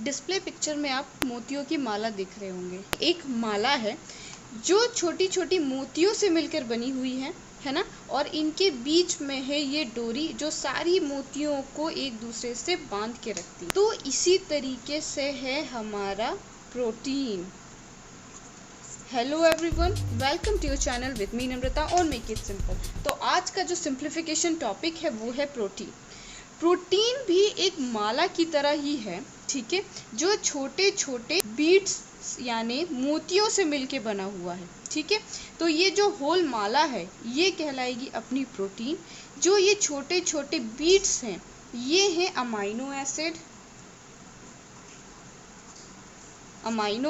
Display picture में आप मोतियों की माला देख रहे होंगे। एक माला है जो छोटी छोटी मोतियों से मिलकर बनी हुई है ना, और इनके बीच में है ये डोरी जो सारी मोतियों को एक दूसरे से बांध के रखती है। तो इसी तरीके से है हमारा protein. Hello everyone, welcome to your channel with me Namrata और मेक इट सिंपल। तो आज का जो सिंप्लीफिकेशन टॉपिक है वो है प्रोटीन। प्रोटीन भी एक माला की तरह ही है, ठीक है, जो छोटे छोटे बीड्स यानी मोतियों से मिलके बना हुआ है, ठीक है। तो ये जो होल माला है ये कहलाएगी अपनी प्रोटीन। जो ये छोटे छोटे बीड्स हैं ये हैं अमाइनो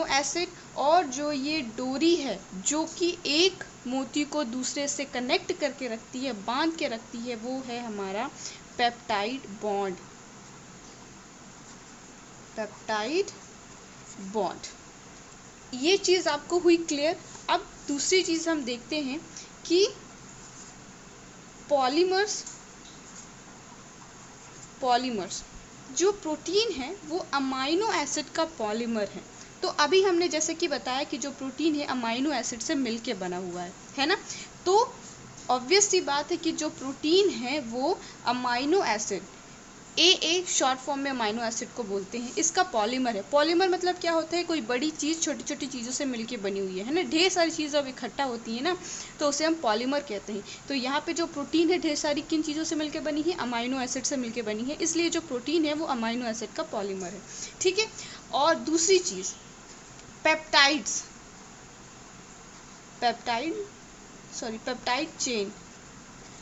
एसिड, और जो ये डोरी है जो कि एक मोती को दूसरे से कनेक्ट करके रखती है, बांध के रखती है, वो है हमारा पेप्टाइड बॉन्ड। ये चीज़ आपको हुई क्लियर। अब दूसरी चीज़ हम देखते हैं कि पॉलीमर्स जो प्रोटीन है वो अमाइनो एसिड का पॉलीमर है। तो अभी हमने जैसे कि बताया कि जो प्रोटीन है अमाइनो एसिड से मिलके बना हुआ है ना। तो ऑब्वियस सी बात है कि जो प्रोटीन है वो amino acid A short form में अमाइनो एसिड को बोलते हैं, इसका पॉलीमर है। पॉलीमर मतलब क्या होता है? कोई बड़ी चीज़ छोटी छोटी चीज़ों से मिलके बनी हुई है ना। ढेर सारी चीज़ें अब इकट्ठा होती है ना, तो उसे हम पॉलीमर कहते हैं। तो यहाँ पे जो प्रोटीन है ढेर सारी किन चीज़ों से मिलके बनी है? अमाइनो एसिड से मिलके बनी है, इसलिए जो प्रोटीन है वो अमाइनो एसिड का पॉलीमर है, ठीक है। और दूसरी चीज़ पेप्टाइड चेन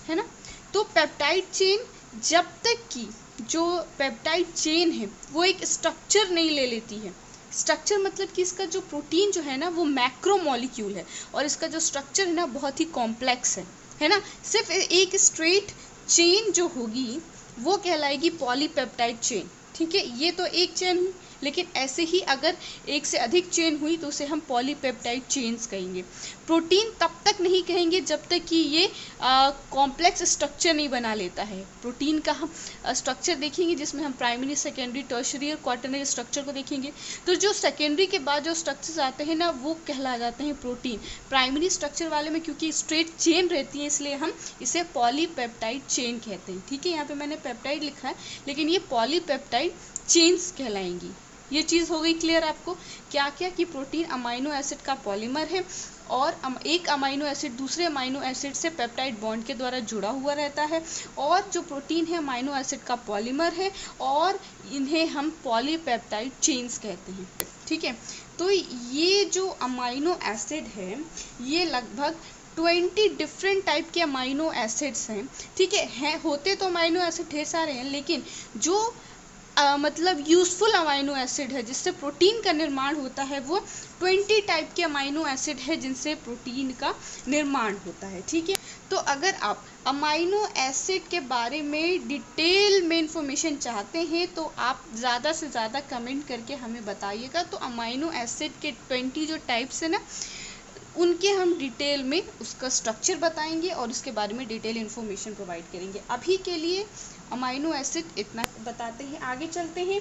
है ना। तो पेप्टाइड चेन, जब तक कि जो पेप्टाइड चेन है वो एक स्ट्रक्चर नहीं ले लेती है। स्ट्रक्चर मतलब कि इसका जो प्रोटीन जो है ना वो मैक्रोमोलिक्यूल है, और इसका जो स्ट्रक्चर है ना बहुत ही कॉम्प्लेक्स है ना। सिर्फ एक स्ट्रेट चेन जो होगी वो कहलाएगी पॉलीपेप्टाइड चेन, ठीक है। ये तो एक चेन हुई, लेकिन ऐसे ही अगर एक से अधिक चेन हुई तो उसे हम पॉलीपेप्टाइड चेन्स कहेंगे। प्रोटीन तब तक नहीं कहेंगे जब तक कि ये कॉम्प्लेक्स स्ट्रक्चर नहीं बना लेता है। प्रोटीन का हम स्ट्रक्चर देखेंगे जिसमें हम प्राइमरी, सेकेंडरी, टर्शियरी और क्वाटरनरी स्ट्रक्चर को देखेंगे। तो जो सेकेंडरी के बाद जो स्ट्रक्चर्स आते हैं ना वो कहलाते हैं प्रोटीन। प्राइमरी स्ट्रक्चर वाले में क्योंकि स्ट्रेट चेन रहती है इसलिए हम इसे पॉलीपेप्टाइड चेन कहते हैं, ठीक है। यहाँ पे मैंने पेप्टाइड लिखा है लेकिन ये पॉलीपेप्टाइड चेन्स कहलाएंगी। ये चीज़ हो गई क्लियर आपको? क्या क्या कि प्रोटीन अमाइनो एसिड का पॉलीमर है, और एक अमाइनो एसिड दूसरे अमाइनो एसिड से पेप्टाइड बॉन्ड के द्वारा जुड़ा हुआ रहता है, और जो प्रोटीन है अमाइनो एसिड का पॉलीमर है, और इन्हें हम पॉलीपेप्टाइड चेन्स कहते हैं, ठीक है। तो ये जो अमाइनो एसिड है ये लगभग 20 डिफरेंट टाइप के अमाइनो एसिड्स हैं, ठीक है। होते तो अमाइनो एसिड ढेर सारे हैं, लेकिन जो मतलब यूज़फुल अमाइनो एसिड है जिससे प्रोटीन का निर्माण होता है वो 20 टाइप के अमाइनो एसिड है जिनसे प्रोटीन का निर्माण होता है, ठीक है। तो अगर आप अमाइनो एसिड के बारे में डिटेल में इंफॉर्मेशन चाहते हैं तो आप ज़्यादा से ज़्यादा कमेंट करके हमें बताइएगा। तो अमाइनो एसिड के 20 जो टाइप्स है ना उनके हम डिटेल में उसका स्ट्रक्चर बताएंगे और उसके बारे में डिटेल इन्फॉर्मेशन प्रोवाइड करेंगे। अभी के लिए अमाइनो एसिड इतना बताते हैं, आगे चलते हैं।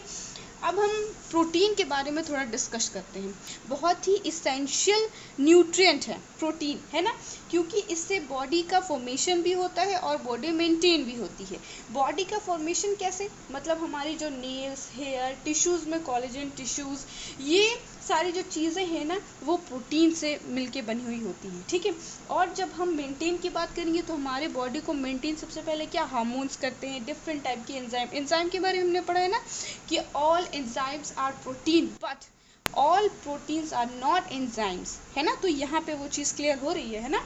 अब हम प्रोटीन के बारे में थोड़ा डिस्कस करते हैं। बहुत ही इसेंशियल न्यूट्रिएंट है प्रोटीन, है ना, क्योंकि इससे बॉडी का फॉर्मेशन भी होता है और बॉडी मेंटेन भी होती है। बॉडी का फॉर्मेशन कैसे? मतलब हमारी जो नेल्स, हेयर, टिश्यूज़ में कोलेजन टिश्यूज़, ये सारी जो चीज़ें हैं ना वो प्रोटीन से मिलके बनी हुई होती हैं, ठीक है। और जब हम मेंटेन की बात करेंगे तो हमारे बॉडी को मेंटेन सबसे पहले क्या हार्मोन्स करते हैं, डिफरेंट टाइप के एंजाइम के बारे में हमने पढ़ा है ना कि all enzymes are protein but all proteins are not enzymes, है ना। तो यहाँ पे वो चीज़ क्लियर हो रही है ना।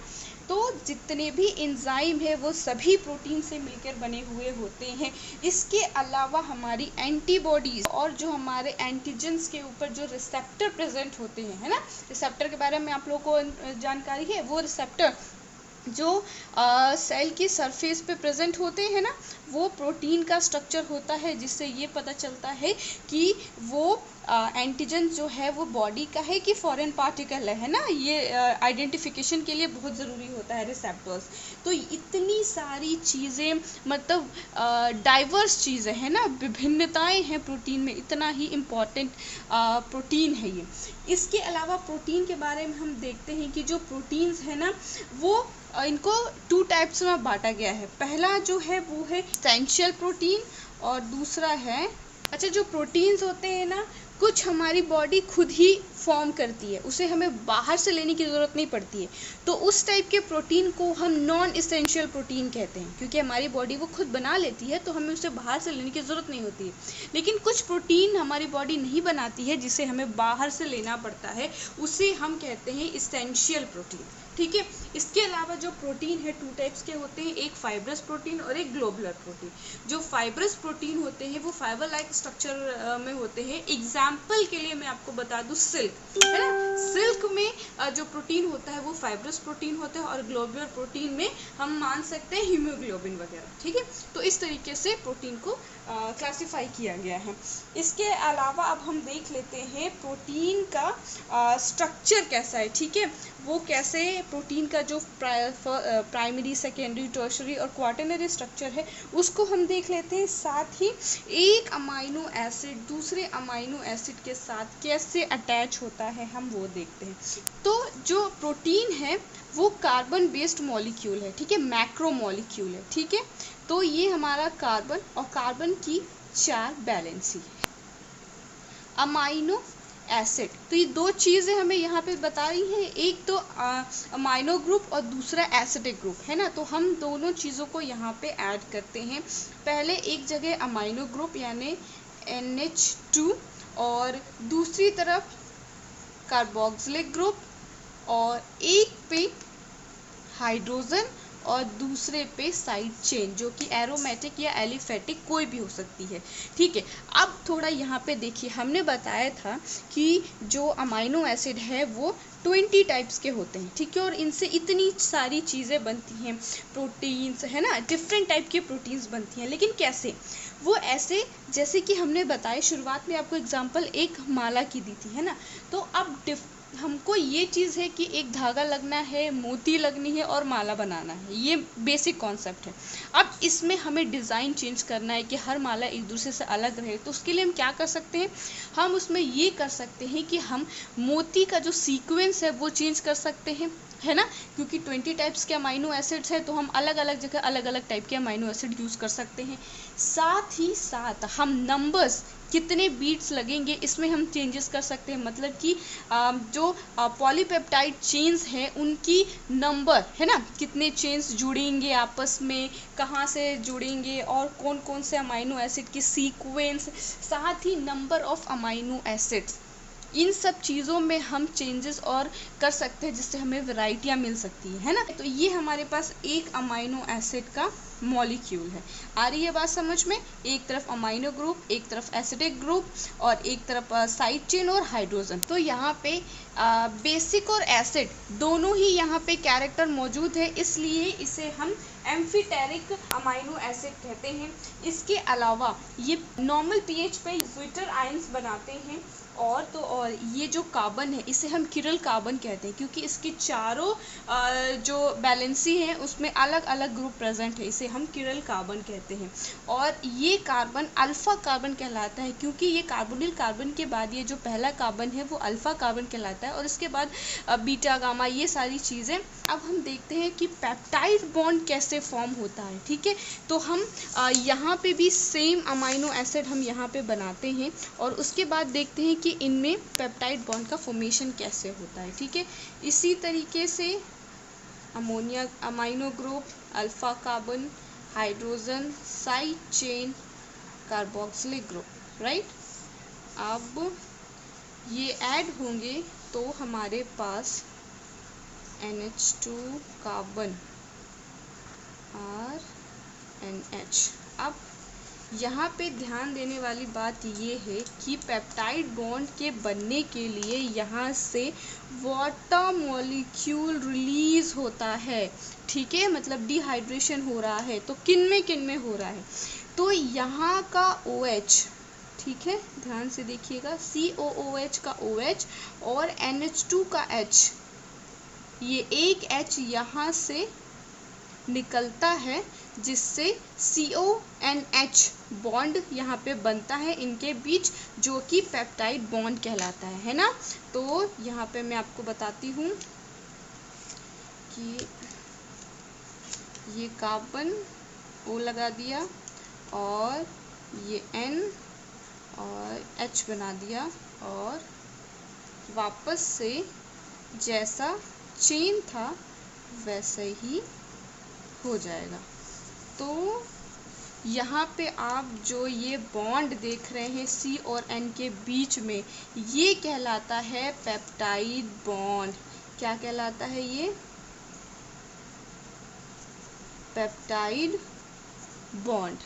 तो जितने भी एंजाइम है वो सभी प्रोटीन से मिलकर बने हुए होते हैं। इसके अलावा हमारी एंटीबॉडीज और जो हमारे एंटीजेंस के ऊपर जो रिसेप्टर प्रेजेंट होते हैं, है ना, रिसेप्टर के बारे में आप लोगों को जानकारी है। वो रिसेप्टर जो सेल की सरफेस पे प्रेजेंट होते हैं ना वो प्रोटीन का स्ट्रक्चर होता है जिससे ये पता चलता है कि वो एंटीजन जो है वो बॉडी का है कि फॉरेन पार्टिकल है ना। ये आइडेंटिफिकेशन के लिए बहुत ज़रूरी होता है रिसेप्टर्स। तो इतनी सारी चीज़ें, मतलब डाइवर्स चीज़ें हैं ना, विभिन्नताएं हैं प्रोटीन में, इतना ही इम्पॉर्टेंट प्रोटीन है ये। इसके अलावा प्रोटीन के बारे में हम देखते हैं कि जो प्रोटीन्स है ना वो इनको 2 टाइप्स में बांटा गया है। पहला जो है वो है एसेंशियल प्रोटीन और दूसरा है, अच्छा जो प्रोटीन्स होते हैं ना कुछ हमारी बॉडी खुद ही फॉर्म करती है, उसे हमें बाहर से लेने की ज़रूरत नहीं पड़ती है, तो उस टाइप के प्रोटीन को हम नॉन एसेंशियल प्रोटीन कहते हैं, क्योंकि हमारी बॉडी वो खुद बना लेती है तो हमें उसे बाहर से लेने की ज़रूरत नहीं होती है। लेकिन कुछ प्रोटीन हमारी बॉडी नहीं बनाती है जिसे हमें बाहर से लेना पड़ता है, उसे हम कहते हैं एसेंशियल प्रोटीन। ठीक है। इसके अलावा जो प्रोटीन है 2 टाइप्स के होते हैं, एक फाइब्रस प्रोटीन और एक ग्लोबुलर प्रोटीन। जो फाइब्रस प्रोटीन होते हैं वो फाइबर लाइक स्ट्रक्चर में होते हैं। एग्जाम्पल के लिए मैं आपको बता दूं सिल्क, है ना, सिल्क में जो प्रोटीन होता है वो फाइब्रस प्रोटीन होता है और ग्लोबुलर प्रोटीन में हम मान सकते हैं हीमोग्लोबिन वगैरह। ठीक है। तो इस तरीके से प्रोटीन को क्लासिफाई किया गया है। इसके अलावा अब हम देख लेते हैं प्रोटीन का स्ट्रक्चर कैसा है। ठीक है। वो कैसे प्रोटीन का जो प्राइमरी, सेकेंडरी, टर्शरी और क्वाटरनरी स्ट्रक्चर है उसको हम देख लेते हैं। साथ ही एक अमाइनो एसिड दूसरे अमाइनो एसिड के साथ कैसे अटैच होता है हम वो देखते हैं। तो जो प्रोटीन है वो कार्बन बेस्ड मॉलिक्यूल है। ठीक है, मैक्रो मॉलिक्यूल है। ठीक है। तो ये हमारा कार्बन और कार्बन की 4 वैलेंसी है। अमाइनो एसिड, तो ये 2 चीज़ें हमें यहाँ पे बता रही हैं, एक तो अमाइनो ग्रुप और दूसरा एसिडिक ग्रुप, है ना। तो हम दोनों चीज़ों को यहाँ पे ऐड करते हैं। पहले एक जगह अमाइनो ग्रुप यानी NH2 और दूसरी तरफ कार्बोक्सिलिक ग्रुप और एक पे हाइड्रोजन और दूसरे पे साइड चेन जो कि एरोमेटिक या एलिफेटिक कोई भी हो सकती है। ठीक है। अब थोड़ा यहाँ पे देखिए, हमने बताया था कि जो अमाइनो एसिड है वो 20 टाइप्स के होते हैं। ठीक है। और इनसे इतनी सारी चीज़ें बनती हैं, प्रोटीन्स, है ना, डिफरेंट टाइप के प्रोटीन्स बनती हैं। लेकिन कैसे? वो ऐसे जैसे कि हमने बताया शुरुआत में आपको एग्जांपल एक माला की दी थी, है ना। तो अब हमको ये चीज़ है कि एक धागा लगना है, मोती लगनी है और माला बनाना है, ये बेसिक कॉन्सेप्ट है। अब इसमें हमें डिज़ाइन चेंज करना है कि हर माला एक दूसरे से अलग रहे, तो उसके लिए हम क्या कर सकते हैं, हम उसमें ये कर सकते हैं कि हम मोती का जो सीक्वेंस है वो चेंज कर सकते हैं, है ना, क्योंकि 20 टाइप्स के अमाइनो एसिड्स हैं तो हम अलग अलग जगह अलग अलग टाइप के अमाइनो एसिड यूज़ कर सकते हैं। साथ ही साथ हम नंबर्स, कितने बीट्स लगेंगे, इसमें हम चेंजेस कर सकते हैं। मतलब कि जो पॉलीपेप्टाइड चेन्स हैं उनकी नंबर, है ना, कितने चेन्स जुड़ेंगे आपस में, कहाँ से जुड़ेंगे और कौन कौन से अमाइनो एसिड की सीक्वेंस, साथ ही नंबर ऑफ अमाइनो एसिड्स, इन सब चीज़ों में हम चेंजेस और कर सकते हैं जिससे हमें वैरायटियाँ मिल सकती है ना। तो ये हमारे पास एक अमाइनो एसिड का मॉलिक्यूल है। आ रही है बात समझ में? एक तरफ अमाइनो ग्रुप, एक तरफ एसिडिक ग्रुप और एक तरफ साइड चेन और हाइड्रोजन। तो यहाँ पे बेसिक और एसिड दोनों ही यहाँ पे कैरेक्टर मौजूद है, इसलिए इसे हम एम्फीटेरिक अमाइनो एसिड कहते हैं। इसके अलावा ये नॉर्मल पीएच पे ज्विटर आयंस बनाते हैं और ये जो कार्बन है इसे हम किरल कार्बन कहते हैं, क्योंकि इसके चारों जो बैलेंसी हैं उसमें अलग अलग ग्रुप प्रेजेंट है, इसे हम किरल कार्बन कहते हैं। और ये कार्बन अल्फा कार्बन कहलाता है, क्योंकि ये कार्बोनिल कार्बन के बाद ये जो पहला कार्बन है वो अल्फा कार्बन कहलाता है और इसके बाद बीटा, गामा, ये सारी चीज़ें। अब हम देखते हैं कि पेप्टाइड बॉन्ड कैसे फॉर्म होता है। ठीक है। तो हम यहाँ पे भी सेम अमाइनो एसिड हम यहाँ पे बनाते हैं और उसके बाद देखते हैं कि इनमें पेप्टाइड बॉन्ड का फॉर्मेशन कैसे होता है। ठीक है। इसी तरीके से ammonia amino group, alpha carbon, hydrogen, side chain, carboxylic group, right. अब ये ऐड होंगे तो हमारे पास NH2 कार्बन RNH। अब यहाँ पे ध्यान देने वाली बात ये है कि पेप्टाइड बॉन्ड के बनने के लिए यहाँ से वाटर मॉलिक्यूल रिलीज होता है। ठीक है, मतलब डिहाइड्रेशन हो रहा है तो किन में हो रहा है, तो यहाँ का OH, ठीक है, ध्यान से देखिएगा, COOH का OH और NH2 का H, ये एक H यहाँ से निकलता है जिससे CONH बॉन्ड यहाँ पे बनता है इनके बीच, जो कि पेप्टाइड बॉन्ड कहलाता है ना। तो यहाँ पे मैं आपको बताती हूँ कि ये कार्बन O लगा दिया और ये N और H बना दिया, और वापस से जैसा चेन था वैसे ही हो जाएगा। तो यहाँ पे आप जो ये बॉन्ड देख रहे हैं C और N के बीच में, ये कहलाता है पेप्टाइड बॉन्ड। क्या कहलाता है ये? Peptide bond.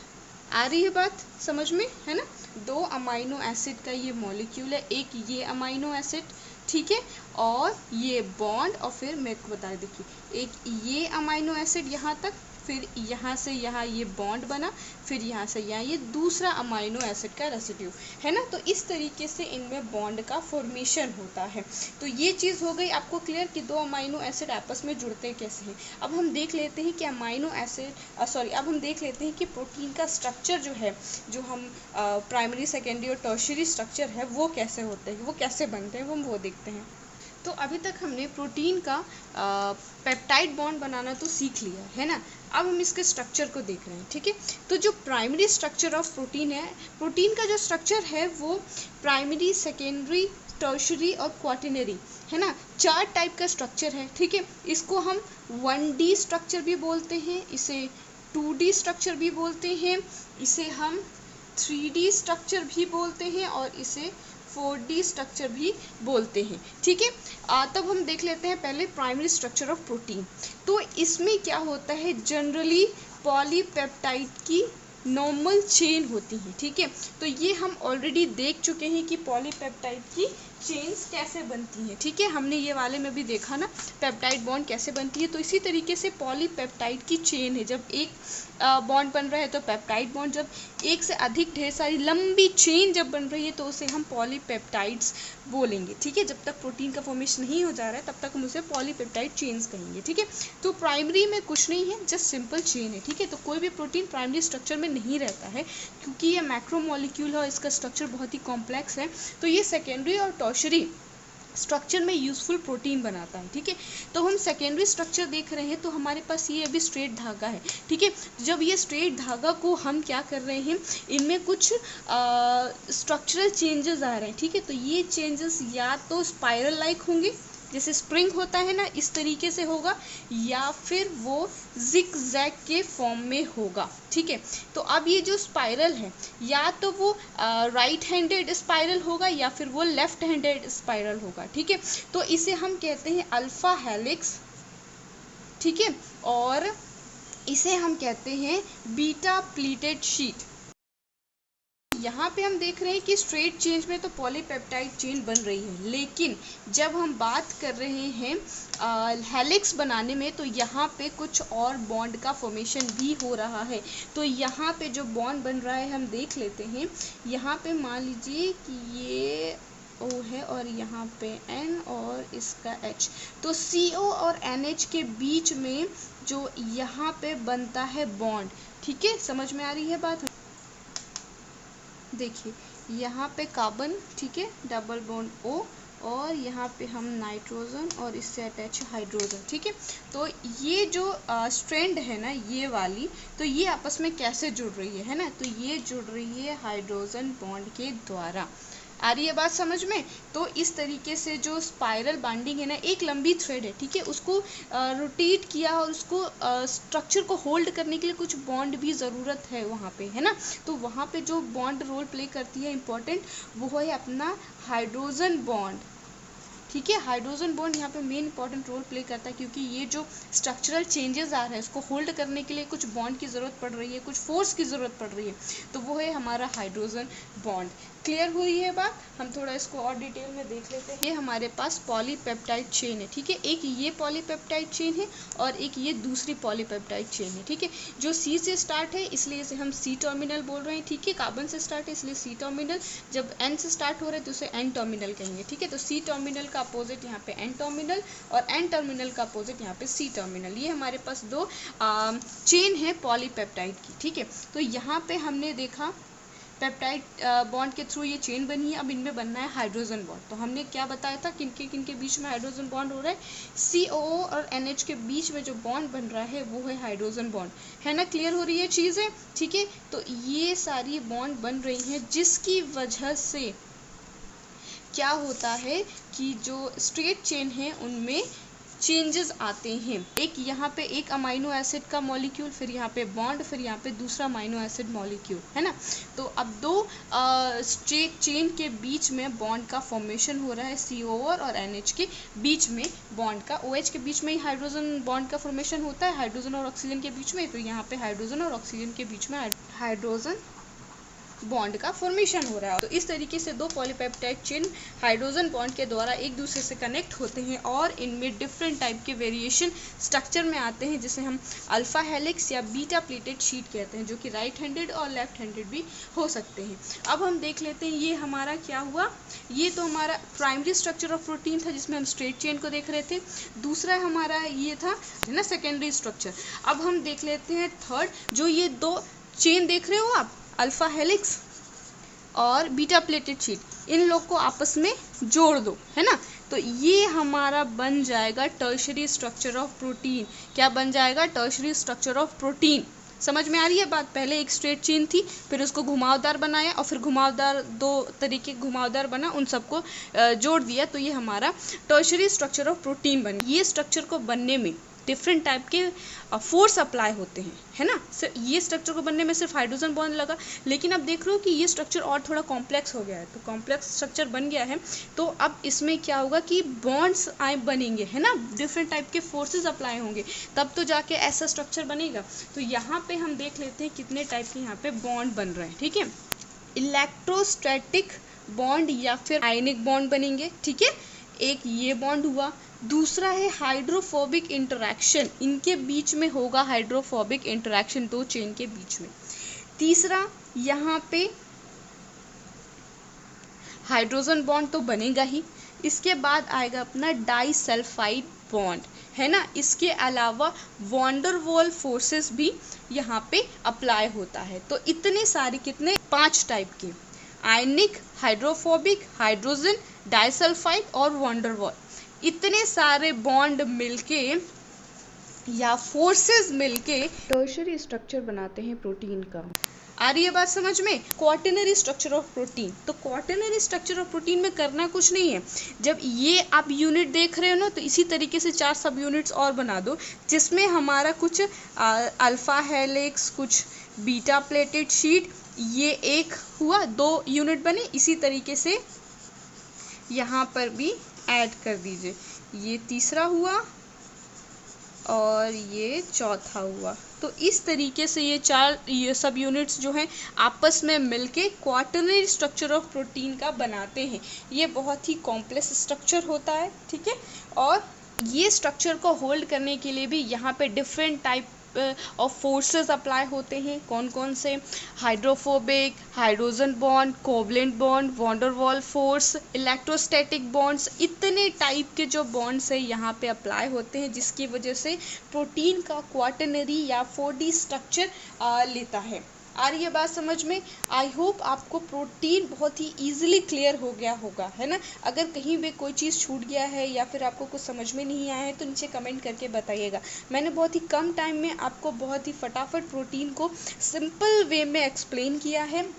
आ रही है बात समझ में, है ना। 2 अमाइनो एसिड का ये मॉलिक्यूल है, एक ये अमाइनो एसिड, ठीक है, और ये बॉन्ड, और फिर मेरे को बता देखिए, एक ये अमाइनो एसिड यहाँ तक, फिर यहाँ से यहाँ ये बॉन्ड बना, फिर यहाँ से यहाँ ये दूसरा अमाइनो एसिड का रेसिड्यू, है ना। तो इस तरीके से इनमें बॉन्ड का फॉर्मेशन होता है। तो ये चीज़ हो गई आपको क्लियर कि 2 अमाइनो एसिड आपस में जुड़ते कैसे हैं। अब हम देख लेते हैं कि अब हम देख लेते हैं कि प्रोटीन का स्ट्रक्चर जो है, जो हम प्राइमरी, सेकेंडरी और टर्शियरी स्ट्रक्चर है, वो कैसे होते हैं, वो कैसे बनते हैं, वो देखते हैं। तो अभी तक हमने प्रोटीन का पेप्टाइड बॉन्ड बनाना तो सीख लिया है ना। अब हम इसके स्ट्रक्चर को देख रहे हैं, ठीक है। तो जो प्राइमरी स्ट्रक्चर ऑफ प्रोटीन है, प्रोटीन का जो स्ट्रक्चर है वो प्राइमरी, सेकेंडरी, टर्शियरी और क्वाटरनरी, है ना। 4 टाइप का स्ट्रक्चर है, ठीक है। इसको हम 1D स्ट्रक्चर भी बोलते हैं, इसे 2D स्ट्रक्चर भी बोलते हैं, इसे हम 3D स्ट्रक्चर भी बोलते हैं, और इसे 4D स्ट्रक्चर भी बोलते हैं, ठीक है। तब हम देख लेते हैं पहले प्राइमरी स्ट्रक्चर ऑफ प्रोटीन। तो इसमें क्या होता है, जनरली पॉलीपेप्टाइड की नॉर्मल चेन होती है, ठीक है। तो ये हम ऑलरेडी देख चुके हैं कि पॉलीपेप्टाइड की चेन्स कैसे बनती हैं, ठीक है। हमने ये वाले में भी देखा ना, पेप्टाइड बॉन्ड कैसे बनती है। तो इसी तरीके से पॉलीपेप्टाइड की चेन है, जब एक बॉन्ड बन रहा है तो पेप्टाइड बॉन्ड, जब एक से अधिक ढेर सारी लंबी चेन जब बन रही है तो उसे हम पॉलीपेप्टाइड्स बोलेंगे, ठीक है। जब तक प्रोटीन का फॉर्मेशन नहीं हो जा रहा है तब तक हम उसे पॉलीपेप्टाइड चेन्स कहेंगे, ठीक है। तो प्राइमरी में कुछ नहीं है, जस्ट सिंपल चेन है, ठीक है। तो कोई भी प्रोटीन प्राइमरी स्ट्रक्चर में नहीं रहता है, क्योंकि ये मैक्रोमोलिक्यूल है और इसका स्ट्रक्चर बहुत ही कॉम्प्लेक्स है। तो ये सेकेंडरी और टर्शियरी स्ट्रक्चर में यूजफुल प्रोटीन बनाता है, ठीक है। तो हम सेकेंडरी स्ट्रक्चर देख रहे हैं, तो हमारे पास ये अभी स्ट्रेट धागा है, ठीक है। जब ये स्ट्रेट धागा को हम क्या कर रहे हैं, इनमें कुछ स्ट्रक्चरल चेंजेस आ रहे हैं, ठीक है। तो ये चेंजेस या तो स्पाइरल लाइक होंगे, जैसे स्प्रिंग होता है ना, इस तरीके से होगा, या फिर वो जिग जैग के फॉर्म में होगा, ठीक है। तो अब ये जो स्पाइरल है, या तो वो राइट हैंडेड स्पाइरल होगा या फिर वो लेफ्ट हैंडेड स्पाइरल होगा, ठीक है। तो इसे हम कहते हैं अल्फा हेलिक्स, ठीक है, और इसे हम कहते हैं बीटा प्लीटेड शीट। यहाँ पे हम देख रहे हैं कि स्ट्रेट चेन में तो पॉलीपेप्टाइड चेन बन रही है, लेकिन जब हम बात कर रहे हैं हेलिक्स बनाने में, तो यहाँ पे कुछ और बॉन्ड का फॉर्मेशन भी हो रहा है। तो यहाँ पे जो बॉन्ड बन रहा है हम देख लेते हैं। यहाँ पे मान लीजिए कि ये O है और यहाँ पे N और इसका H, तो CO और NH के बीच में जो यहाँ पे बनता है बॉन्ड, ठीक है, समझ में आ रही है बात। देखिए यहाँ पे कार्बन, ठीक है, डबल बॉन्ड O, और यहाँ पे हम नाइट्रोजन और इससे अटैच हाइड्रोजन, ठीक है। तो ये जो स्ट्रैंड है ना, ये वाली, तो ये आपस में कैसे जुड़ रही है ना, तो ये जुड़ रही है हाइड्रोजन बॉन्ड के द्वारा। आ रही है बात समझ में। तो इस तरीके से जो स्पाइरल बाइंडिंग है ना, एक लंबी थ्रेड है, ठीक है, उसको रोटेट किया और उसको स्ट्रक्चर को होल्ड करने के लिए कुछ बॉन्ड भी ज़रूरत है वहाँ पे, है ना। तो वहाँ पे जो बॉन्ड रोल प्ले करती है इम्पोर्टेंट, वो है अपना हाइड्रोजन बॉन्ड, ठीक है। हाइड्रोजन बॉन्ड यहाँ पे मेन इंपॉर्टेंट रोल प्ले करता है, क्योंकि ये जो स्ट्रक्चरल चेंजेस आ रहे हैं उसको होल्ड करने के लिए कुछ बॉन्ड की ज़रूरत पड़ रही है, कुछ फोर्स की ज़रूरत पड़ रही है, तो वो है हमारा हाइड्रोजन बॉन्ड। क्लियर हुई है बात? हम थोड़ा इसको और डिटेल में देख लेते हैं। ये हमारे पास पॉलीपेप्टाइड चेन है, ठीक है। एक ये पॉलीपेप्टाइड चेन है और एक ये दूसरी पॉलीपेप्टाइड चेन है, ठीक है। जो सी से स्टार्ट है इसलिए इसे हम सी टर्मिनल बोल रहे हैं, ठीक है। कार्बन से स्टार्ट है इसलिए सी टर्मिनल, जब एन से स्टार्ट हो रहा है तो उसे एन टर्मिनल कहेंगे, ठीक है। तो सी टर्मिनल का अपोजिट यहाँ पे एन टर्मिनल और एन टर्मिनल का अपोजिट यहाँ पे सी टर्मिनल। ये हमारे पास दो चेन है पॉलीपेप्टाइड की, ठीक है। तो यहाँ पे हमने देखा पेप्टाइड बॉन्ड के थ्रू ये चेन बनी है। अब इनमें बनना है हाइड्रोजन बॉन्ड। तो हमने क्या बताया था, किनके बीच में हाइड्रोजन बॉन्ड हो रहा है? COO और NH के बीच में जो बॉन्ड बन रहा है वो है हाइड्रोजन बॉन्ड, है ना। क्लियर हो रही है चीज़ें, ठीक है। तो ये सारी बॉन्ड बन रही हैं जिसकी वजह से क्या होता है कि जो स्ट्रेट चेन है उनमें चेंजेस आते हैं। एक यहाँ पे एक अमाइनो एसिड का मॉलिक्यूल, फिर यहाँ पे बॉन्ड, फिर यहाँ पे दूसरा अमाइनो एसिड मॉलिक्यूल, है ना। तो अब दो स्ट्रेट चेन के बीच में बॉन्ड का फॉर्मेशन हो रहा है। COO और NH के बीच में बॉन्ड का, OH के बीच में ही हाइड्रोजन बॉन्ड का फॉर्मेशन होता है, हाइड्रोजन और ऑक्सीजन के बीच में। तो यहाँ पे हाइड्रोजन और ऑक्सीजन के बीच में हाइड्रोजन बॉन्ड का फॉर्मेशन हो रहा है। तो इस तरीके से दो पॉलीपेप्टाइड चेन हाइड्रोजन बॉन्ड के द्वारा एक दूसरे से कनेक्ट होते हैं और इनमें डिफरेंट टाइप के वेरिएशन स्ट्रक्चर में आते हैं, जिसे हम अल्फा हेलिक्स या बीटा प्लेटेड शीट कहते हैं, जो कि राइट हैंडेड और लेफ्ट हैंडेड भी हो सकते हैं। अब हम देख लेते हैं ये हमारा क्या हुआ। ये तो हमारा प्राइमरी स्ट्रक्चर ऑफ प्रोटीन था जिसमें हम स्ट्रेट चेन को देख रहे थे। दूसरा हमारा ये था, है ना, सेकेंडरी स्ट्रक्चर। अब हम देख लेते हैं थर्ड, जो ये दो चेन देख रहे हो आप, अल्फा हेलिक्स और बीटा प्लेटेड शीट, इन लोग को आपस में जोड़ दो, है ना। तो ये हमारा बन जाएगा टर्शरी स्ट्रक्चर ऑफ प्रोटीन। क्या बन जाएगा? Tertiary structure of protein. समझ में आ रही है बात? पहले एक स्ट्रेट चेन थी, फिर उसको घुमावदार बनाया और फिर घुमावदार, दो तरीके घुमावदार बना, उन सबको जोड़ दिया, तो ये हमारा टर्शरी स्ट्रक्चर ऑफ प्रोटीन बन। ये स्ट्रक्चर को बनने में डिफरेंट टाइप के फोर्स अप्लाई होते हैं, है ना। ये स्ट्रक्चर को बनने में सिर्फ हाइड्रोजन बॉन्ड लगा, लेकिन अब देख रहे हो कि ये स्ट्रक्चर और थोड़ा कॉम्प्लेक्स हो गया है। तो कॉम्प्लेक्स स्ट्रक्चर बन गया है, तो अब इसमें क्या होगा कि बॉन्ड्स बनेंगे, है ना, डिफरेंट टाइप के फोर्सेस अप्लाई होंगे, तब तो जाके ऐसा स्ट्रक्चर बनेगा। तो यहाँ पे हम देख लेते हैं कितने टाइप के यहाँ पे बॉन्ड बन रहे हैं, ठीक है। इलेक्ट्रोस्टैटिक बॉन्ड या फिर आयनिक बॉन्ड बनेंगे, ठीक है। एक ये बॉन्ड हुआ। दूसरा है हाइड्रोफोबिक इंटरैक्शन, इनके बीच में होगा हाइड्रोफोबिक इंटरैक्शन दो चेन के बीच में। तीसरा यहाँ पे हाइड्रोजन बॉन्ड तो बनेगा ही, इसके बाद आएगा अपना डाइसल्फाइड बॉन्ड, है ना। इसके अलावा वॉन्डर वॉल फोर्सेस भी यहाँ पे अप्लाई होता है। तो इतने सारे, कितने, 5 टाइप के, आयनिक, हाइड्रोफोबिक, हाइड्रोजन, डाइसल्फाइड और वॉन्डर वॉल, इतने सारे बॉन्ड मिलके या फोर्सेस मिलके टर्शरी स्ट्रक्चर बनाते हैं प्रोटीन का। आ रही है बात समझ में? Quaternary structure of protein. तो क्वाटरनरी स्ट्रक्चर ऑफ प्रोटीन में करना कुछ नहीं है। जब ये आप यूनिट देख रहे हो ना, तो इसी तरीके से 4 सब यूनिट्स और बना दो, जिसमें हमारा कुछ अल्फा हेलिक्स, कुछ बीटा प्लेटेड शीट, ये एक हुआ, 2 यूनिट बने। इसी तरीके से यहाँ पर भी ऐड कर दीजिए, ये तीसरा हुआ और ये चौथा हुआ। तो इस तरीके से ये सब यूनिट्स जो हैं आपस में मिलके क्वाटरनरी स्ट्रक्चर ऑफ प्रोटीन का बनाते हैं। ये बहुत ही कॉम्प्लेक्स स्ट्रक्चर होता है, ठीक है। और ये स्ट्रक्चर को होल्ड करने के लिए भी यहाँ पे डिफरेंट टाइप और फोर्सेस अप्लाई होते हैं। कौन कौन से? Hydrophobic, hydrogen bond, covalent bond, van der waals force, electrostatic bonds, इतने टाइप के जो बॉन्ड्स है यहाँ पे अप्लाई होते हैं, जिसकी वजह से प्रोटीन का क्वाटरनरी या 4D स्ट्रक्चर लेता है। आ रही है बात समझ में? आई होप आपको प्रोटीन बहुत ही ईजिली क्लियर हो गया होगा, है ना। अगर कहीं भी कोई चीज़ छूट गया है या फिर आपको कुछ समझ में नहीं आया है तो नीचे कमेंट करके बताइएगा। मैंने बहुत ही कम टाइम में आपको बहुत ही फटाफट प्रोटीन को सिंपल वे में एक्सप्लेन किया है।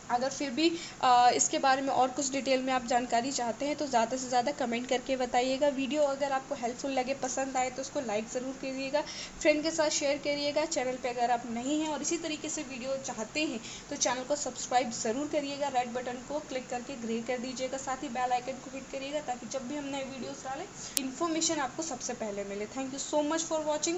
अगर फिर भी इसके बारे में और कुछ डिटेल में आप जानकारी चाहते हैं तो ज़्यादा से ज़्यादा कमेंट करके बताइएगा। वीडियो अगर आपको हेल्पफुल लगे, पसंद आए, तो उसको लाइक ज़रूर करिएगा, फ्रेंड के साथ शेयर करिएगा। चैनल पे अगर आप नहीं हैं और इसी तरीके से वीडियो चाहते हैं तो चैनल को सब्सक्राइब ज़रूर करिएगा, रेड बटन को क्लिक करके ग्रे कर दीजिएगा, साथ ही बेल आइकन को हिट करिएगा ताकि जब भी हम नए वीडियोज़ डालें इन्फॉर्मेशन आपको सबसे पहले मिले। Thank you so much for watching.